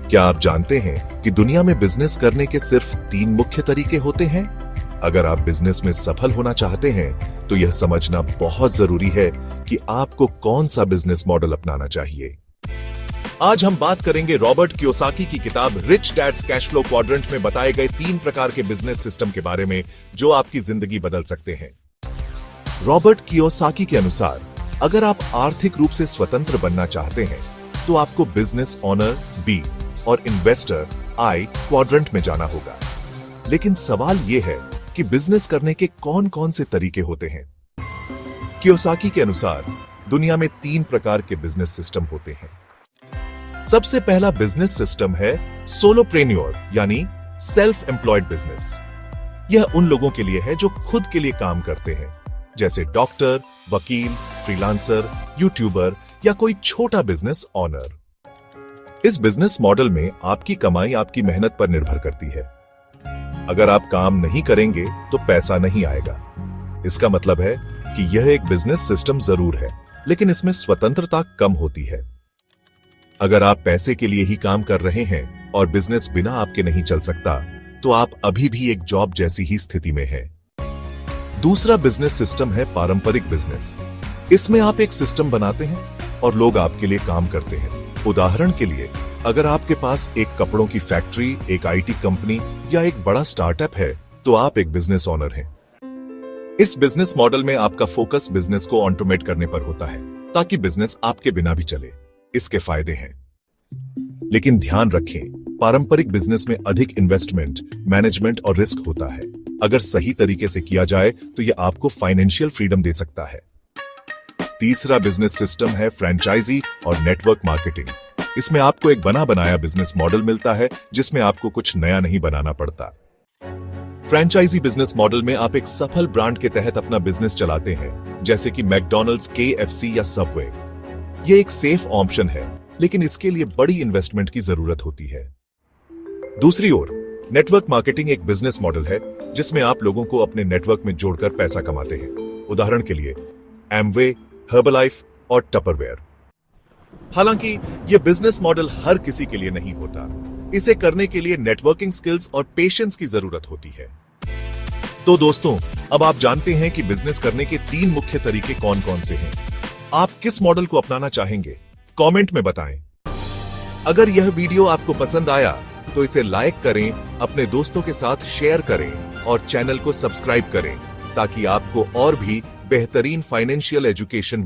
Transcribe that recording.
क्या आप जानते हैं कि दुनिया में बिजनेस करने के सिर्फ 3 मुख्य तरीके होते हैं? अगर आप बिजनेस में सफल होना चाहते हैं तो यह समझना बहुत जरूरी है कि आपको कौन सा बिजनेस मॉडल अपनाना चाहिए। आज हम बात करेंगे रॉबर्ट कियोसाकी की किताब Rich Dad's Cash Flow Quadrant में बताए गए 3 प्रकार के बिजनेस सिस्टम के बारे में जो आपकी जिंदगी बदल सकते हैं। रॉबर्ट कियोसाकी के अनुसार अगर आप आर्थिक रूप से स्वतंत्र बनना चाहते हैं तो आपको बिजनेस ओनर बी और इन्वेस्टर आई क्वाड्रेंट में जाना होगा। लेकिन सवाल यह है कि बिजनेस करने के कौन कौन से तरीके होते हैं। कियोसाकी के अनुसार दुनिया में 3 प्रकार के बिजनेस सिस्टम होते हैं। सबसे पहला बिजनेस सिस्टम है सोलोप्रेन्योर यानी सेल्फ एम्प्लॉयड बिजनेस। यह उन लोगों के लिए है जो खुद के लिए काम करते हैं, जैसे डॉक्टर, वकील, फ्रीलांसर, यूट्यूबर या कोई छोटा बिजनेस ओनर। इस बिजनेस मॉडल में आपकी कमाई आपकी मेहनत पर निर्भर करती है। अगर आप काम नहीं करेंगे तो पैसा नहीं आएगा। इसका मतलब है कि यह एक बिजनेस सिस्टम जरूर है, लेकिन इसमें स्वतंत्रता कम होती है। अगर आप पैसे के लिए ही काम कर रहे हैं और बिजनेस बिना आपके नहीं चल सकता, तो आप अभी भी एक जॉब जैसी ही स्थिति में हैं। दूसरा बिजनेस सिस्टम है पारंपरिक बिजनेस। इसमें आप एक सिस्टम बनाते हैं और लोग आपके लिए काम करते हैं। उदाहरण के लिए, अगर आपके पास एक कपड़ों की फैक्ट्री, एक आईटी कंपनी या एक बड़ा स्टार्टअप है, तो आप एक बिजनेस ओनर हैं। इस बिजनेस मॉडल में आपका फोकस बिजनेस को ऑटोमेट करने पर होता है ताकि बिजनेस आपके बिना भी चले। इसके फायदे हैं, लेकिन ध्यान रखें, पारंपरिक बिजनेस में अधिक इन्वेस्टमेंट, मैनेजमेंट और रिस्क होता है। अगर सही तरीके से किया जाए तो यह आपको फाइनेंशियल फ्रीडम दे सकता है। तीसरा बिजनेस सिस्टम है फ्रेंचाइजी और नेटवर्क मार्केटिंग। इसमें आपको एक बना बनाया बिजनेस मॉडल मिलता है जिसमें आपको कुछ नया नहीं बनाना पड़ता। फ्रेंचाइजी बिजनेस मॉडल में आप एक सफल ब्रांड के तहत अपना बिजनेस चलाते हैं, जैसे कि मैकडॉनल्ड्स, KFC या सबवे। यह एक सेफ ऑप्शन है, लेकिन इसके लिए बड़ी इन्वेस्टमेंट की जरूरत होती है। दूसरी ओर, नेटवर्क मार्केटिंग एक बिजनेस मॉडल है जिसमें आप लोगों को अपने नेटवर्क में जोड़कर पैसा कमाते हैं। उदाहरण के लिए एमवे, हर्बलाइफ और टपरवेयर। हालांकि यह बिजनेस मॉडल हर किसी के लिए नहीं होता। इसे करने के लिए नेटवर्किंग स्किल्स और पेशेंस की जरूरत होती है। तो दोस्तों, अब आप जानते हैं कि बिजनेस करने के 3 मुख्य तरीके कौन कौन से हैं। आप किस मॉडल को अपनाना चाहेंगे? कमेंट में बताएं। अगर यह वीडियो आपको पसंद आया तो इसे लाइक करें, अपने दोस्तों के साथ शेयर करें और चैनल को सब्सक्राइब करें ताकि आपको और भी बेहतरीन फाइनेंशियल एजुकेशन